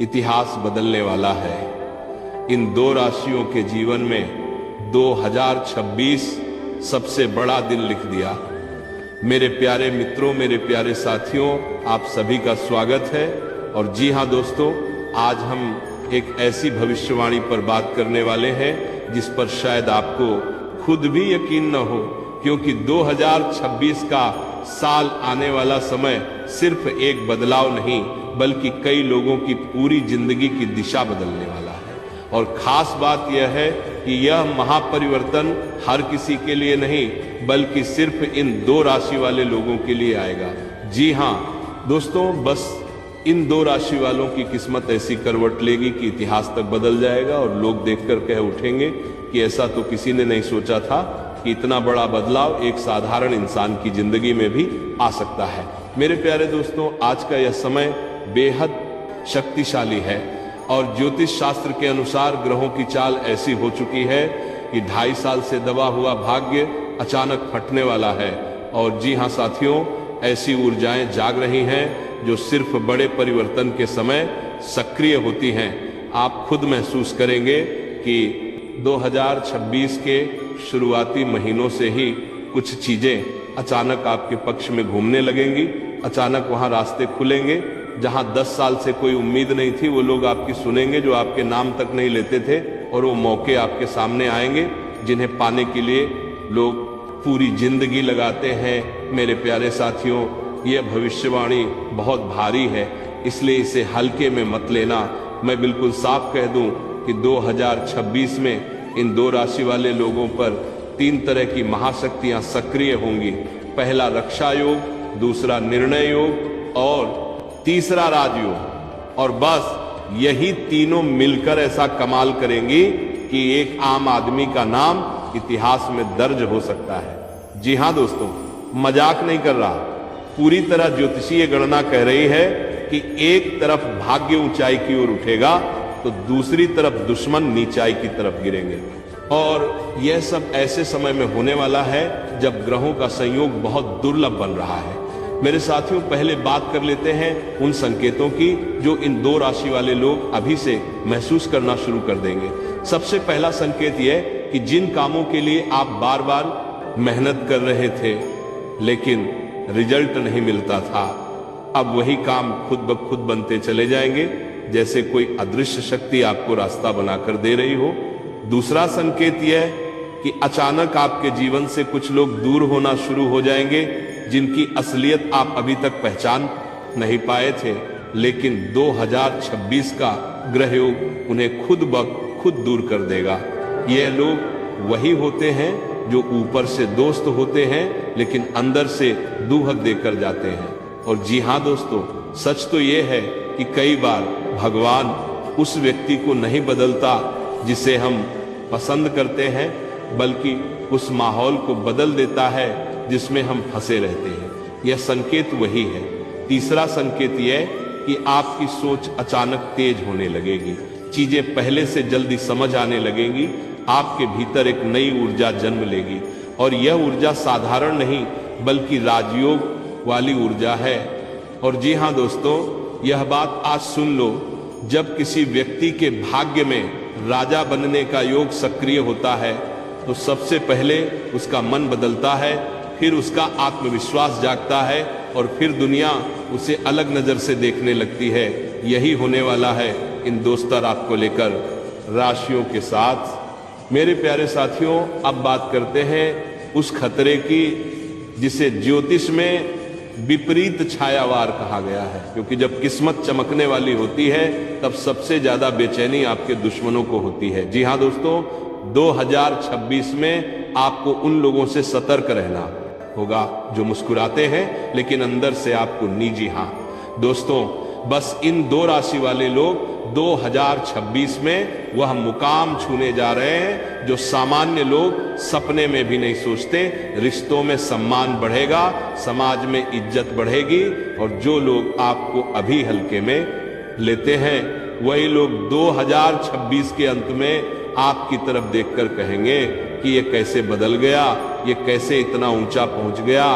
इतिहास बदलने वाला है। इन दो राशियों के जीवन में 2026 सबसे बड़ा दिन लिख दिया। मेरे प्यारे मित्रों, मेरे प्यारे साथियों, आप सभी का स्वागत है। और जी हाँ दोस्तों, आज हम एक ऐसी भविष्यवाणी पर बात करने वाले हैं जिस पर शायद आपको खुद भी यकीन न हो, क्योंकि 2026 का साल आने वाला समय सिर्फ एक बदलाव नहीं बल्कि कई लोगों की पूरी जिंदगी की दिशा बदलने वाला है। और खास बात यह है कि यह महापरिवर्तन हर किसी के लिए नहीं बल्कि सिर्फ इन दो राशि वाले लोगों के लिए आएगा। जी हाँ दोस्तों, बस इन दो राशि वालों की किस्मत ऐसी करवट लेगी कि इतिहास तक बदल जाएगा और लोग देखकर कह उठेंगे कि ऐसा तो किसी ने नहीं सोचा था कि इतना बड़ा बदलाव एक साधारण इंसान की जिंदगी में भी आ सकता है। मेरे प्यारे दोस्तों, आज का यह समय बेहद शक्तिशाली है और ज्योतिष शास्त्र के अनुसार ग्रहों की चाल ऐसी हो चुकी है कि 2.5 साल से दबा हुआ भाग्य अचानक फटने वाला है। और जी हाँ साथियों, ऐसी ऊर्जाएं जाग रही हैं जो सिर्फ बड़े परिवर्तन के समय सक्रिय होती हैं। आप खुद महसूस करेंगे कि 2026 के शुरुआती महीनों से ही कुछ चीजें अचानक आपके पक्ष में घूमने लगेंगी। अचानक वहां रास्ते खुलेंगे जहां 10 साल से कोई उम्मीद नहीं थी, वो लोग आपकी सुनेंगे जो आपके नाम तक नहीं लेते थे, और वो मौके आपके सामने आएंगे जिन्हें पाने के लिए लोग पूरी जिंदगी लगाते हैं। मेरे प्यारे साथियों, यह भविष्यवाणी बहुत भारी है, इसलिए इसे हल्के में मत लेना। मैं बिल्कुल साफ कह दूं कि 2026 में इन दो राशि वाले लोगों पर 3 तरह की महाशक्तियां सक्रिय होंगी। पहला रक्षा योग, दूसरा निर्णय योग और तीसरा राजयोग। और बस यही तीनों मिलकर ऐसा कमाल करेंगी कि एक आम आदमी का नाम इतिहास में दर्ज हो सकता है। जी हां दोस्तों, मजाक नहीं कर रहा। पूरी तरह ज्योतिषीय गणना कह रही है कि एक तरफ भाग्य ऊंचाई की ओर उठेगा तो दूसरी तरफ दुश्मन नीचाई की तरफ गिरेंगे। और यह सब ऐसे समय में होने वाला है जब ग्रहों का संयोग बहुत दुर्लभ बन रहा है। मेरे साथियों, पहले बात कर लेते हैं उन संकेतों की जो इन दो राशि वाले लोग अभी से महसूस करना शुरू कर देंगे। सबसे पहला संकेत यह कि जिन कामों के लिए आप बार बार मेहनत कर रहे थे लेकिन रिजल्ट नहीं मिलता था, अब वही काम खुद ब खुद बनते चले जाएंगे, जैसे कोई अदृश्य शक्ति आपको रास्ता बनाकर दे रही हो। दूसरा संकेत यह कि अचानक आपके जीवन से कुछ लोग दूर होना शुरू हो जाएंगे जिनकी असलियत आप अभी तक पहचान नहीं पाए थे, लेकिन 2026 का ग्रह योग उन्हें खुद ब खुद दूर कर देगा। ये लोग वही होते हैं जो ऊपर से दोस्त होते हैं लेकिन अंदर से दूहक देकर जाते हैं। और जी हाँ दोस्तों, सच तो ये है कि कई बार भगवान उस व्यक्ति को नहीं बदलता जिसे हम पसंद करते हैं, बल्कि उस माहौल को बदल देता है जिसमें हम फंसे रहते हैं। यह संकेत वही है। तीसरा संकेत यह कि आपकी सोच अचानक तेज होने लगेगी, चीजें पहले से जल्दी समझ आने लगेंगी, आपके भीतर एक नई ऊर्जा जन्म लेगी। और यह ऊर्जा साधारण नहीं बल्कि राजयोग वाली ऊर्जा है। और जी हाँ दोस्तों, यह बात आज सुन लो, जब किसी व्यक्ति के भाग्य में राजा बनने का योग सक्रिय होता है तो सबसे पहले उसका मन बदलता है, फिर उसका आत्मविश्वास जागता है और फिर दुनिया उसे अलग नजर से देखने लगती है। यही होने वाला है इन दोस्ता रात को लेकर राशियों के साथ। मेरे प्यारे साथियों, अब बात करते हैं उस खतरे की जिसे ज्योतिष में विपरीत छायावार कहा गया है, क्योंकि जब किस्मत चमकने वाली होती है तब सबसे ज्यादा बेचैनी आपके दुश्मनों को होती है। जी हाँ दोस्तों, 2026 में आपको उन लोगों से सतर्क रहना होगा जो मुस्कुराते हैं लेकिन अंदर से आपको निजी। हाँ दोस्तों, बस इन दो राशि वाले लोग 2026 में वह मुकाम छूने जा रहे हैं जो सामान्य लोग सपने में भी नहीं सोचते। रिश्तों में सम्मान बढ़ेगा, समाज में इज्जत बढ़ेगी, और जो लोग आपको अभी हल्के में लेते हैं वही लोग 2026 के अंत में आपकी तरफ देखकर कहेंगे कि ये कैसे बदल गया, ये कैसे इतना ऊंचा पहुंच गया,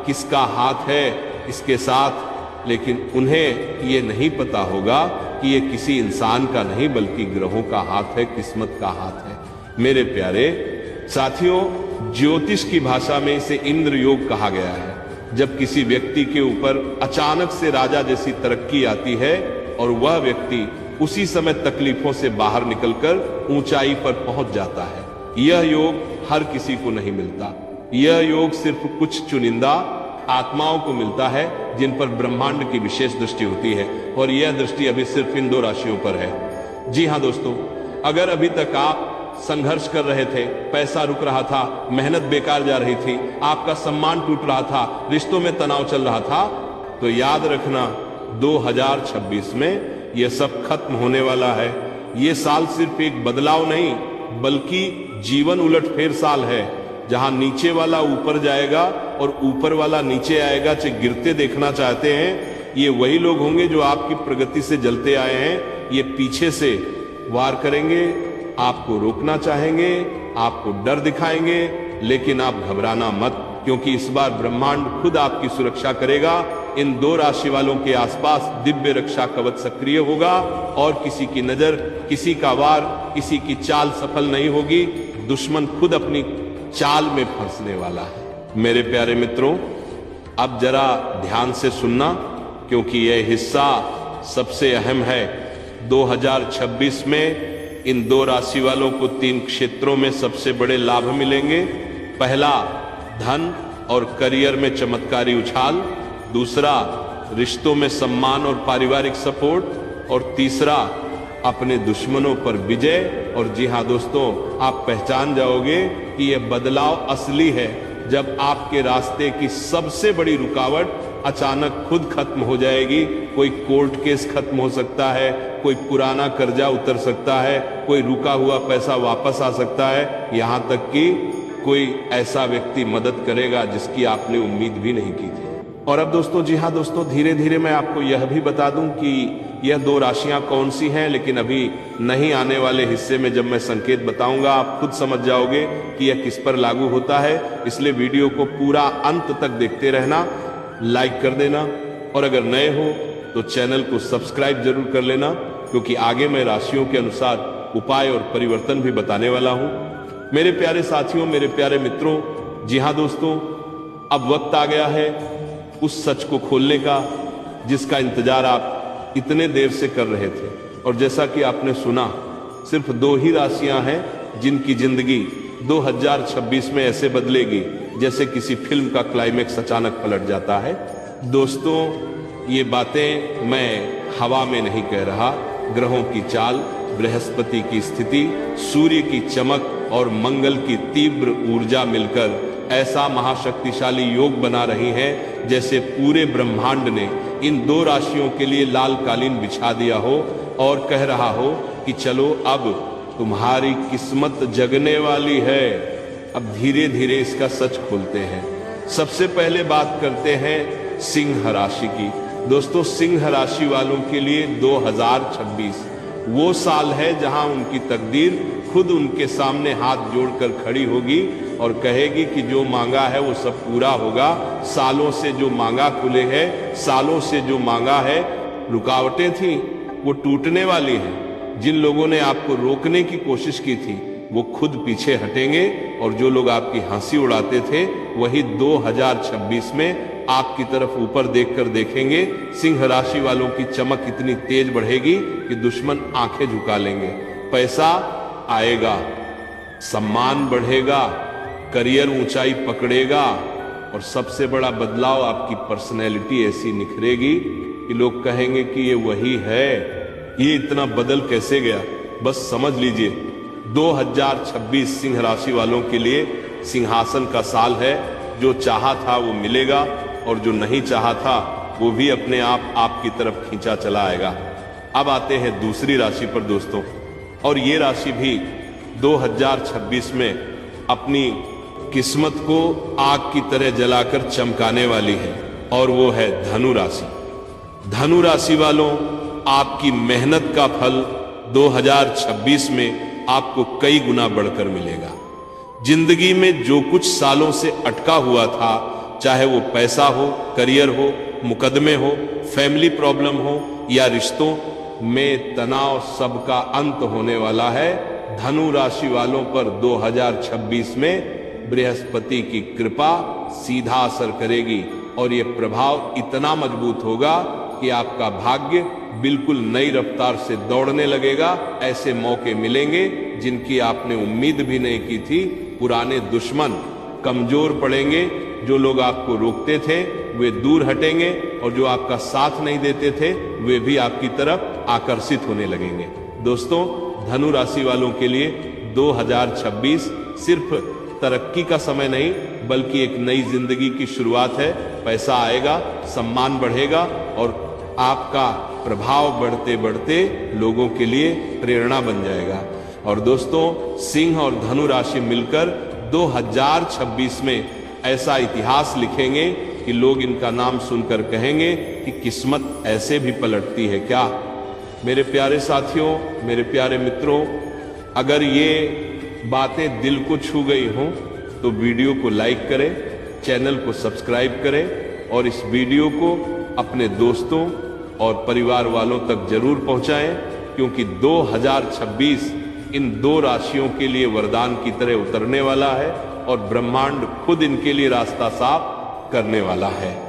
किसका हाथ है इसके साथ। लेकिन उन्हें ये नहीं पता होगा कि ये किसी इंसान का नहीं बल्कि ग्रहों का हाथ है, किस्मत का हाथ है। मेरे प्यारे साथियों, ज्योतिष की भाषा में इसे इंद्र योग कहा गया है। जब किसी व्यक्ति के ऊपर अचानक से राजा जैसी तरक्की आती है और वह व्यक्ति उसी समय तकलीफों से बाहर निकलकर ऊंचाई पर पहुंच जाता है। यह योग हर किसी को नहीं मिलता। यह योग सिर्फ कुछ चुनिंदा आत्माओं को मिलता है जिन पर ब्रह्मांड की विशेष दृष्टि होती है, और यह दृष्टि अभी सिर्फ इन 2 राशियों पर है। जी हां दोस्तों, अगर अभी तक आप संघर्ष कर रहे थे, पैसा रुक रहा था, मेहनत बेकार जा रही थी, आपका सम्मान टूट रहा था, रिश्तों में तनाव चल रहा था, तो याद रखना 2026 में यह सब खत्म होने वाला है। यह साल सिर्फ एक बदलाव नहीं बल्कि जीवन उलटफेर साल है, जहां नीचे वाला ऊपर जाएगा और ऊपर वाला नीचे आएगा। चाहे गिरते देखना चाहते हैं, ये वही लोग होंगे जो आपकी प्रगति से जलते आए हैं। ये पीछे से वार करेंगे, आपको रोकना चाहेंगे, आपको डर दिखाएंगे, लेकिन आप घबराना मत, क्योंकि इस बार ब्रह्मांड खुद आपकी सुरक्षा करेगा। इन 2 राशि वालों के आसपास दिव्य रक्षा कवच सक्रिय होगा और किसी की नजर, किसी का वार, किसी की चाल सफल नहीं होगी। दुश्मन खुद अपनी चाल में फंसने वाला है। मेरे प्यारे मित्रों, अब जरा ध्यान से सुनना, क्योंकि यह हिस्सा सबसे अहम है। 2026 में इन 2 राशि वालों को 3 क्षेत्रों में सबसे बड़े लाभ मिलेंगे। पहला, धन और करियर में चमत्कारी उछाल। दूसरा, रिश्तों में सम्मान और पारिवारिक सपोर्ट। और तीसरा, अपने दुश्मनों पर विजय। और जी हां दोस्तों, आप पहचान जाओगे कि यह बदलाव असली है जब आपके रास्ते की सबसे बड़ी रुकावट अचानक खुद खत्म हो जाएगी। कोई कोर्ट केस खत्म हो सकता है, कोई पुराना कर्जा उतर सकता है, कोई रुका हुआ पैसा वापस आ सकता है, यहां तक कि कोई ऐसा व्यक्ति मदद करेगा जिसकी आपने उम्मीद भी नहीं की थी। और अब दोस्तों, जी हाँ दोस्तों, धीरे धीरे मैं आपको यह भी बता दूं कि यह 2 राशियां कौन सी हैं, लेकिन अभी नहीं आने वाले हिस्से में जब मैं संकेत बताऊंगा आप खुद समझ जाओगे कि यह किस पर लागू होता है। इसलिए वीडियो को पूरा अंत तक देखते रहना, लाइक कर देना, और अगर नए हो तो चैनल को सब्सक्राइब जरूर कर लेना, क्योंकि आगे मैं राशियों के अनुसार उपाय और परिवर्तन भी बताने वाला हूं। मेरे प्यारे साथियों, मेरे प्यारे मित्रों, जी हाँ दोस्तों, अब वक्त आ गया है उस सच को खोलने का जिसका इंतजार आप इतने देर से कर रहे थे। और जैसा कि आपने सुना, सिर्फ 2 ही राशियां हैं जिनकी जिंदगी 2026 में ऐसे बदलेगी जैसे किसी फिल्म का क्लाइमेक्स अचानक पलट जाता है। दोस्तों, ये बातें मैं हवा में नहीं कह रहा। ग्रहों की चाल, बृहस्पति की स्थिति, सूर्य की चमक और मंगल की तीव्र ऊर्जा मिलकर ऐसा महाशक्तिशाली योग बना रही है जैसे पूरे ब्रह्मांड ने इन 2 राशियों के लिए लाल कालीन बिछा दिया हो और कह रहा हो कि चलो अब तुम्हारी किस्मत जगने वाली है। अब धीरे धीरे इसका सच खोलते हैं। सबसे पहले बात करते हैं सिंह राशि की। दोस्तों, सिंह राशि वालों के लिए 2026 वो साल है जहां उनकी तकदीर खुद उनके सामने हाथ जोड़कर खड़ी होगी और कहेगी कि जो मांगा है वो सब पूरा होगा। सालों से जो मांगा खुले है, सालों से जो मांगा है, रुकावटें थी वो टूटने वाली हैं। जिन लोगों ने आपको रोकने की कोशिश की थी वो खुद पीछे हटेंगे, और जो लोग आपकी हंसी उड़ाते थे वही 2026 में आपकी तरफ ऊपर देखकर देखेंगे। सिंह राशि वालों की चमक इतनी तेज बढ़ेगी कि दुश्मन आंखें झुका लेंगे। पैसा आएगा, सम्मान बढ़ेगा, करियर ऊंचाई पकड़ेगा, और सबसे बड़ा बदलाव, आपकी पर्सनैलिटी ऐसी निखरेगी कि लोग कहेंगे कि ये वही है, ये इतना बदल कैसे गया। बस समझ लीजिए, 2026 सिंह राशि वालों के लिए सिंहासन का साल है। जो चाहा था वो मिलेगा, और जो नहीं चाहा था वो भी अपने आप आपकी तरफ खींचा चला आएगा। अब आते हैं दूसरी राशि पर दोस्तों, और ये राशि भी 2026 में अपनी किस्मत को आग की तरह जलाकर चमकाने वाली है, और वो है धनु राशि। धनु राशि वालों, आपकी मेहनत का फल 2026 में आपको कई गुना बढ़कर मिलेगा। जिंदगी में जो कुछ सालों से अटका हुआ था, चाहे वो पैसा हो, करियर हो, मुकदमे हो, फैमिली प्रॉब्लम हो या रिश्तों, में तनाव सबका अंत होने वाला है। धनु राशि वालों पर 2026 में बृहस्पति की कृपा सीधा असर करेगी और ये प्रभाव इतना मजबूत होगा कि आपका भाग्य बिल्कुल नई रफ्तार से दौड़ने लगेगा। ऐसे मौके मिलेंगे जिनकी आपने उम्मीद भी नहीं की थी। पुराने दुश्मन कमजोर पड़ेंगे, जो लोग आपको रोकते थे वे दूर हटेंगे और जो आपका साथ नहीं देते थे वे भी आपकी तरफ आकर्षित होने लगेंगे। दोस्तों, धनु राशि वालों के लिए 2026 सिर्फ तरक्की का समय नहीं बल्कि एक नई जिंदगी की शुरुआत है। पैसा आएगा, सम्मान बढ़ेगा और आपका प्रभाव बढ़ते बढ़ते लोगों के लिए प्रेरणा बन जाएगा। और दोस्तों, सिंह और धनु राशि मिलकर 2026 में ऐसा इतिहास लिखेंगे कि लोग इनका नाम सुनकर कहेंगे कि किस्मत ऐसे भी पलटती है क्या। मेरे प्यारे साथियों, मेरे प्यारे मित्रों, अगर ये बातें दिल को छू गई हों तो वीडियो को लाइक करें, चैनल को सब्सक्राइब करें और इस वीडियो को अपने दोस्तों और परिवार वालों तक जरूर पहुंचाएं, क्योंकि 2026 इन दो राशियों के लिए वरदान की तरह उतरने वाला है और ब्रह्मांड खुद इनके लिए रास्ता साफ करने वाला है।